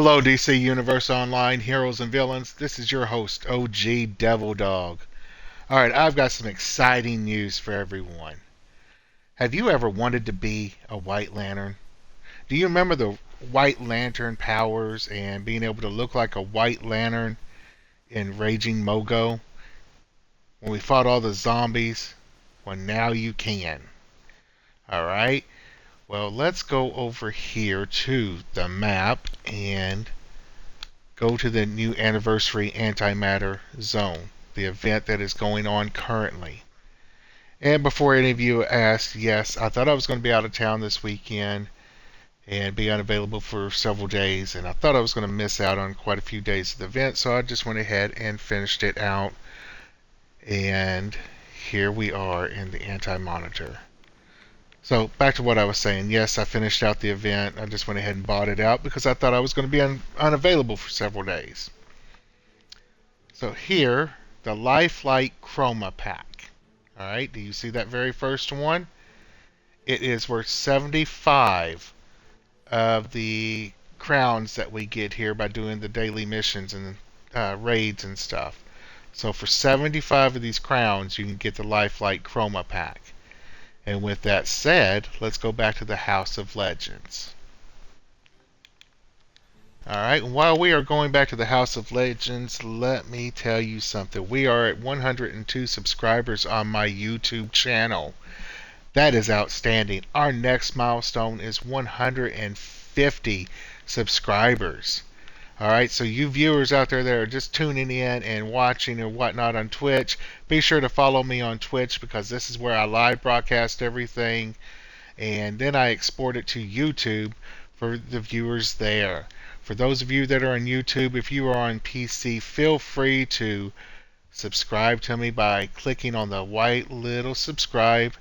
Hello, DC Universe Online Heroes and Villains. This is your host, OG Devil Dog. Alright, I've got some exciting news for everyone. Have you ever wanted to be a White Lantern? Do you remember the White Lantern powers and being able to look like a White Lantern in Raging Mogo? When we fought all the zombies? Well, now you can. Alright, well, let's go over here to the map and go to the new anniversary antimatter zone, the event that is going on currently. And before any of you asked, yes, I thought I was going to be out of town this weekend and be unavailable for several days, and I thought I was going to miss out on quite a few days of the event, so I just went ahead and finished it out. And here we are in the anti-monitor. So back to what I was saying. Yes, I finished out the event. I just went ahead and bought it out because I thought I was going to be unavailable for several days. So here, the Lifelike Chroma Pack. Alright, do you see that very first one? It is worth 75 of the crowns that we get here by doing the daily missions and raids and stuff. So for 75 of these crowns, you can get the Lifelike Chroma Pack. And with that said, let's go back to the House of Legends. Alright, while we are going back to the House of Legends, let me tell you something. We are at 102 subscribers on my YouTube channel. That is outstanding. Our next milestone is 150 subscribers. Alright, so you viewers out there that are just tuning in and watching or whatnot on Twitch, be sure to follow me on Twitch because this is where I live broadcast everything, and then I export it to YouTube for the viewers there. For those of you that are on YouTube, if you are on PC, feel free to subscribe to me by clicking on the white little subscribe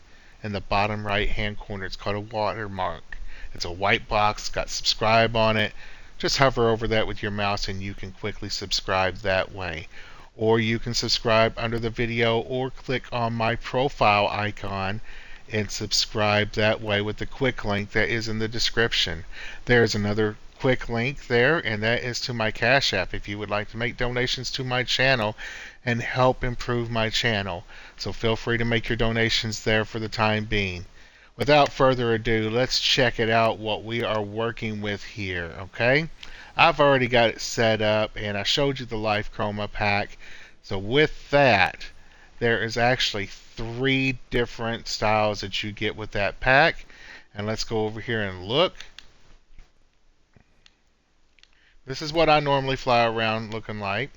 in the bottom right hand corner. It's called a watermark. It's a white box, got subscribe on it. Just hover over that with your mouse and you can quickly subscribe that way. Or you can subscribe under the video or click on my profile icon and subscribe that way with the quick link that is in the description. There's another quick link there, and that is to my Cash App if you would like to make donations to my channel and help improve my channel. So feel free to make your donations there for the time being. Without further ado, let's check it out what we are working with here, okay? I've already got it set up and I showed you the Life Chroma pack. So with that, there is actually 3 different styles that you get with that pack. And let's go over here and look. This is what I normally fly around looking like.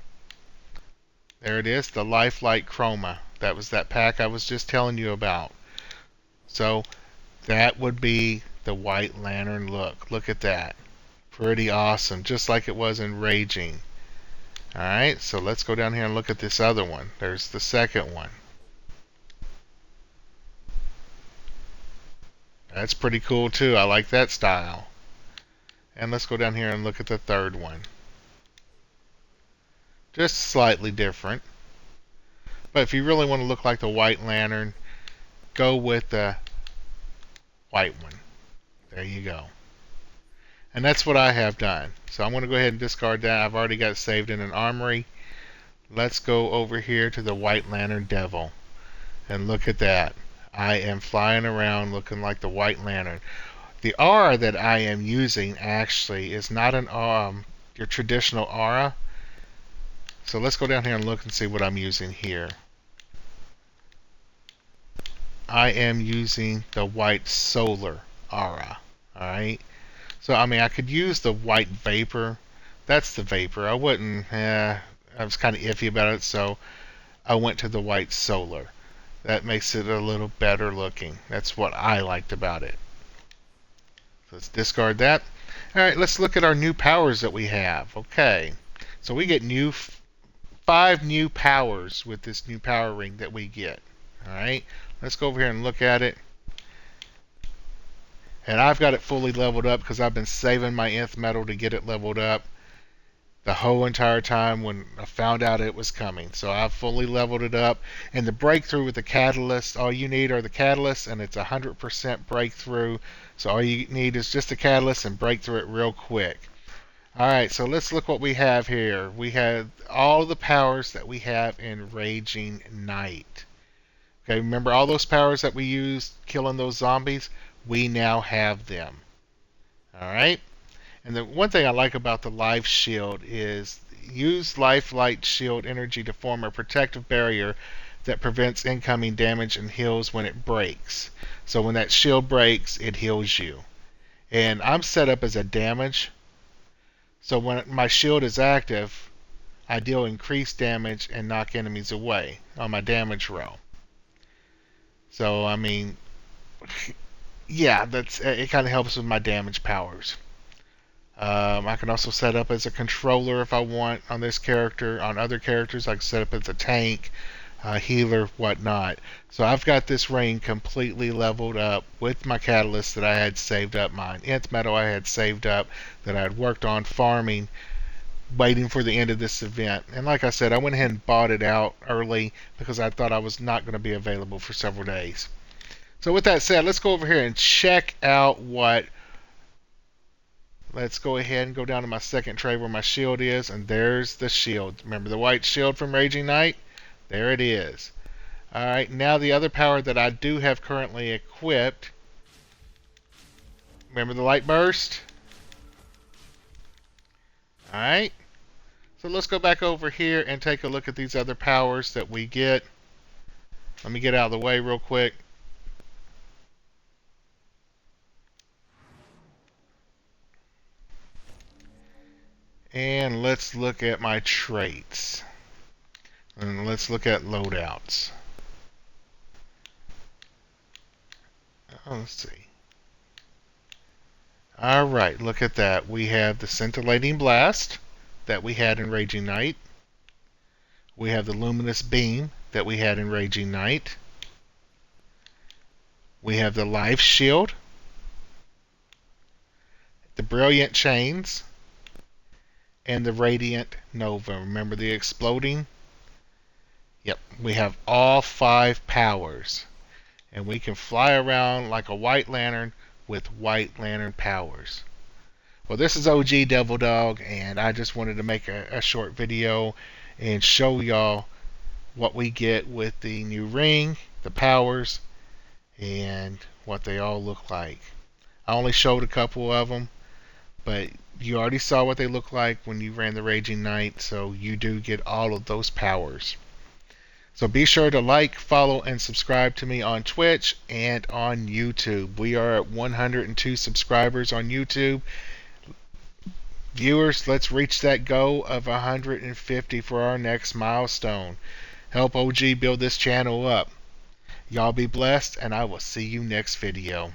There it is, the Lifelike Chroma. That was that pack I was just telling you about. So that would be the White Lantern look. Look at that. Pretty awesome, just like it was in Raging. Alright, so let's go down here and look at this other one. There's the second one. That's pretty cool too. I like that style. And let's go down here and look at the third one. Just slightly different. But if you really want to look like the White Lantern, go with the white one. There you go. And that's what I have done. So I'm going to go ahead and discard that. I've already got it saved in an armory. Let's go over here to the White Lantern Devil. And look at that. I am flying around looking like the White Lantern. The aura that I am using actually is not an your traditional aura. So let's go down here and look and see what I'm using here. I am using the white solar aura. Alright. So I mean I could use the white vapor. That's the vapor. I wouldn't I was kind of iffy about it, so I went to the white solar. That makes it a little better looking. That's what I liked about it. Let's discard that. Alright, let's look at our new powers that we have. Okay, so we get 5 new powers with this new power ring that we get. Alright, let's go over here and look at it. And I've got it fully leveled up because I've been saving my nth metal to get it leveled up the whole entire time when I found out it was coming. So I've fully leveled it up. And the breakthrough with the catalyst, all you need are the catalysts, and it's 100% breakthrough. So all you need is just a catalyst and break through it real quick. Alright, so let's look what we have here. We have all the powers that we have in Raging Knight. Okay, remember all those powers that we used killing those zombies? We now have them. Alright? And the one thing I like about the life shield is use life light shield energy to form a protective barrier that prevents incoming damage and heals when it breaks. So when that shield breaks, it heals you. And I'm set up as a damage. So when my shield is active, I deal increased damage and knock enemies away on my damage row. So I mean, yeah, that's it. Kind of helps with my damage powers. I can also set up as a controller if I want on this character. On other characters, I can set up as a tank, healer, whatnot. So I've got this ring completely leveled up with my catalyst that I had saved up, my nth metal I had saved up that I had worked on farming, waiting for the end of this event. And like I said, I went ahead and bought it out early because I thought I was not going to be available for several days. So with that said, let's go over here and check out what. Let's go ahead and go down to my second tray where my shield is, and there's the shield. Remember the white shield from Raging Knight? There it is. Alright, now the other power that I do have currently equipped. Remember the light burst? Alright. So let's go back over here and take a look at these other powers that we get. Let me get out of the way real quick. And let's look at my traits. And let's look at loadouts. Oh, let's see. Alright, look at that. We have the scintillating blast that we had in Raging Knight. We have the luminous beam that we had in Raging Knight. We have the life shield, the brilliant chains, and the radiant nova. Remember the exploding? Yep, we have all 5 powers. And we can fly around like a white lantern with white lantern powers. Well, this is OG Devil Dog, and I just wanted to make a short video and show y'all what we get with the new ring, the powers, and what they all look like. I only showed a couple of them, but you already saw what they look like when you ran the Raging Knight, so you do get all of those powers. So be sure to like, follow, and subscribe to me on Twitch and on YouTube. We are at 102 subscribers on YouTube. Viewers, let's reach that goal of 150 for our next milestone. Help OG build this channel up. Y'all be blessed, and I will see you next video.